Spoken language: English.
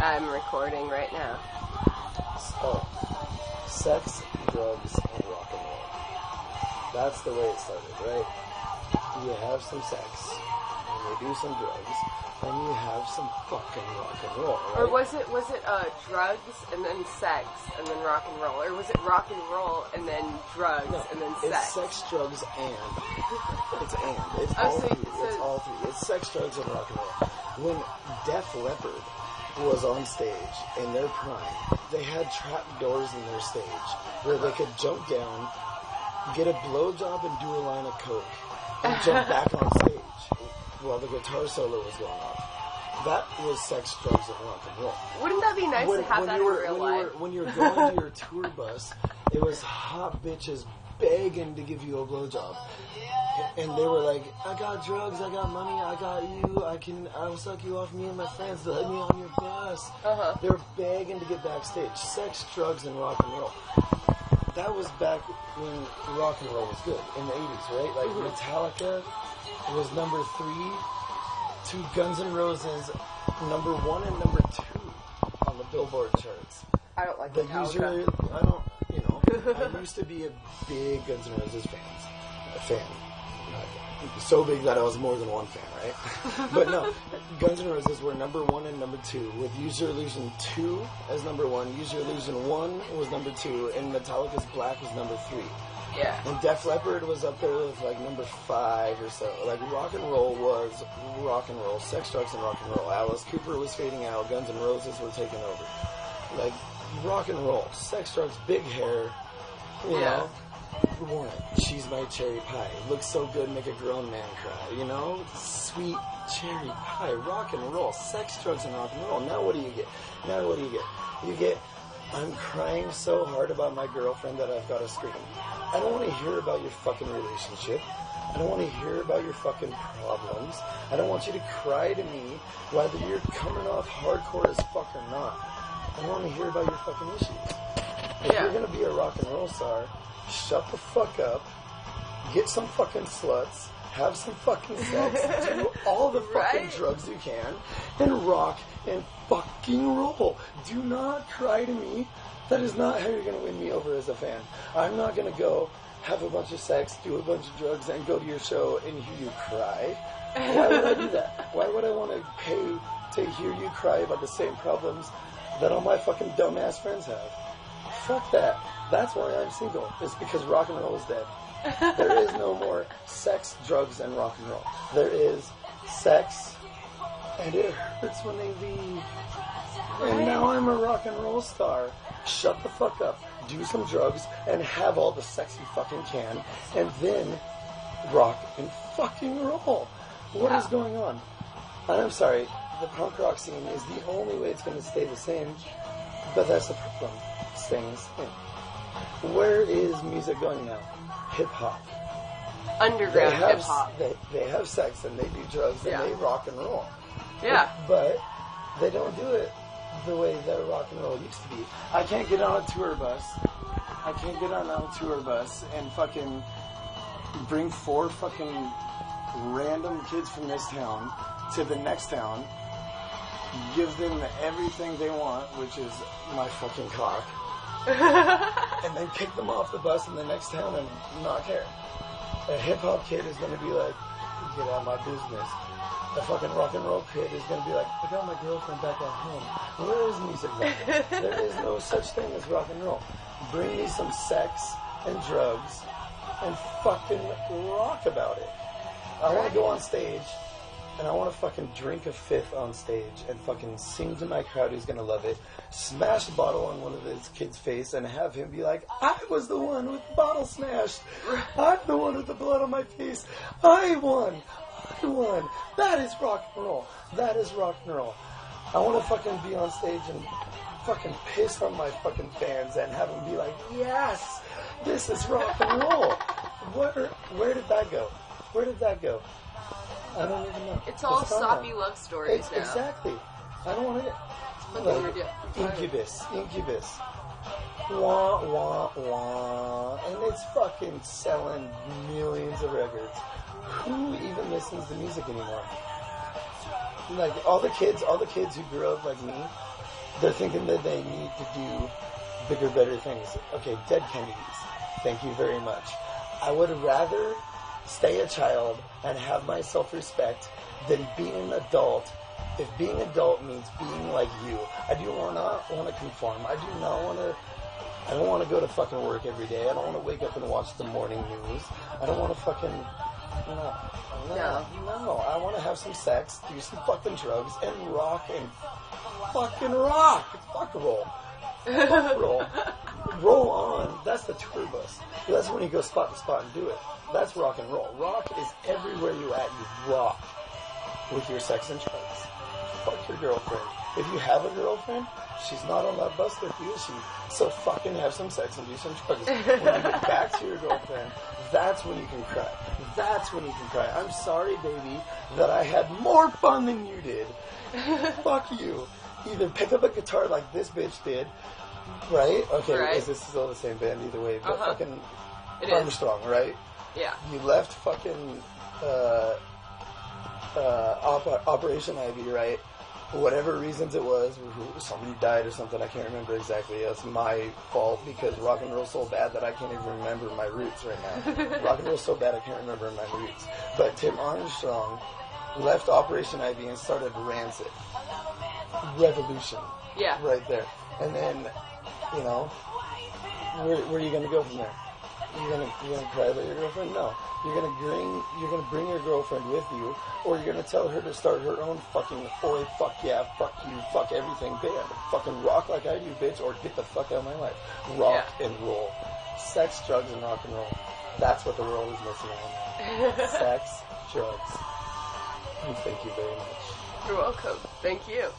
I'm recording right now. Oh, sex, drugs, and rock and roll. That's the way it started, right? You have some sex, and you do some drugs, and you have some fucking rock and roll, right? Or was it drugs and then sex and then rock and roll? Or was it rock and roll and then drugs and then sex? It's sex, drugs, and. It's and. It's Oh, all so three. It's all three. It's sex, drugs, and rock and roll. When Def Leppard was on stage in their prime, they had trap doors in their stage where they could jump down, get a blowjob, and do a line of coke, and jump back on stage while the guitar solo was going on. That was sex, drugs, and rock and roll. Wouldn't that be nice to have that in real life? When you were going to your tour bus, it was hot bitches begging to give you a blowjob. And they were like, I got drugs, I got money, I got you, I'll suck you off, me and my friends, let me on your bus. Uh-huh. They were begging to get backstage. Sex, drugs, and rock and roll. That was back when rock and roll was good, in the 80s, right? Like Metallica was number 3 to Guns N' Roses, number 1 and number 2 on the Billboard charts. I don't like The Metallica. usually, I used to be a big Guns N' Roses fan. So big that I was more than one fan, right? But no, Guns N' Roses were number 1 and number 2, with Use Your Illusion 2 as number 1, Use Your Illusion 1 was number 2, and Metallica's Black was number 3. Yeah. And Def Leppard was up there with like number 5 or so. Like rock and roll was rock and roll, sex, drugs, and rock and roll. Alice Cooper was fading out, Guns N' Roses were taking over. Like rock and roll, sex, drugs, big hair, you know. Warren, she's my cherry pie. Looks so good, make a grown man cry. You know, sweet cherry pie, rock and roll, sex, drugs, and rock and roll. Now what do you get? You get, I'm crying so hard about my girlfriend that I've got to scream. I don't want to hear about your fucking relationship. I don't want to hear about your fucking problems. I don't want you to cry to me whether you're coming off hardcore as fuck or not. I don't want to hear about your fucking issues. If you're going to be a rock and roll star, shut the fuck up, get some fucking sluts, have some fucking sex, do all the fucking drugs you can, and rock and fucking roll. Do not cry to me. That is not how you're going to win me over as a fan. I'm not going to go have a bunch of sex, do a bunch of drugs, and go to your show and hear you cry. Why would I do that? Why would I want to pay to hear you cry about the same problems that all my fucking dumbass friends have? Fuck that. That's why I'm single. It's because rock and roll is dead. There is no more sex, drugs, and rock and roll. There is sex, and it hurts when they leave. And now I'm a rock and roll star. Shut the fuck up. Do some drugs and have all the sex you fucking can, and then rock and fucking roll. What is going on? I'm sorry. The punk rock scene is the only way it's going to stay the same, but that's the problem. Staying the same. Where is music going now? Hip-hop. Underground hip-hop. They have sex and they do drugs and they rock and roll. Yeah. But they don't do it the way that rock and roll used to be. I can't get on a tour bus. And fucking bring 4 fucking random kids from this town to the next town, give them everything they want, which is my fucking cock, and then kick them off the bus in the next town and not care. A hip-hop kid is going to be like, get out of my business. A fucking rock and roll kid is going to be like, I got my girlfriend back at home. Where is music then? There is no such thing as rock and roll. Bring me some sex and drugs and fucking rock about it. I want to go on stage and I want to fucking drink a fifth on stage and fucking sing to my crowd who's going to love it, smash a bottle on one of his kids' face and have him be like, I was the one with the bottle smashed. I'm the one with the blood on my face. I won. That is rock and roll. That is rock and roll. I want to fucking be on stage and fucking piss on my fucking fans and have them be like, yes, this is rock and roll. Where did that go? Where did that go? I don't even know. It's all soppy love stories now. Exactly. I don't want to get Incubus. Wah, wah, wah. And it's fucking selling millions of records. Who even listens to music anymore? Like all the kids who grew up like me, they're thinking that they need to do bigger, better things. Okay, dead Kennedys. Thank you very much. I would rather stay a child and have my self-respect than being an adult. If being adult means being like you, I do not want to conform. I don't want to go to fucking work every day. I don't want to wake up and watch the morning news. I don't want to fucking, no. I want to have some sex, do some fucking drugs, and rock and fucking rock. Fuck roll. Fuck roll. Roll on. That's the tour bus. That's when you go spot to spot and do it. That's rock and roll. Rock is everywhere you at. You rock with your sex and drugs. Fuck your girlfriend. If you have a girlfriend, she's not on that bus with you, is she? So fucking have some sex and do some drugs. When you get back to your girlfriend, that's when you can cry. That's when you can cry. I'm sorry, baby, that I had more fun than you did. Fuck you. Either pick up a guitar like this bitch did, right? Okay, right. Is this still the same band either way? But fucking It Armstrong, right? Yeah. You left fucking Operation Ivy, right? For whatever reasons it was, somebody died or something, I can't remember exactly. That's my fault because rock and roll's so bad that I can't even remember my roots right now. Rock and roll's so bad I can't remember my roots. But Tim Armstrong left Operation Ivy and started Rancid. Revolution. Yeah. Right there. And then, you know, where are you going to go from there? You're gonna cry about your girlfriend? No. You're gonna bring your girlfriend with you, or you're gonna tell her to start her own fucking oi, fuck yeah, fuck you, fuck everything band. Fucking rock like I do, bitch, or get the fuck out of my life. Rock and roll. Sex, drugs, and rock and roll. That's what the world is missing right now. Sex, drugs. And thank you very much. You're welcome. Thank you.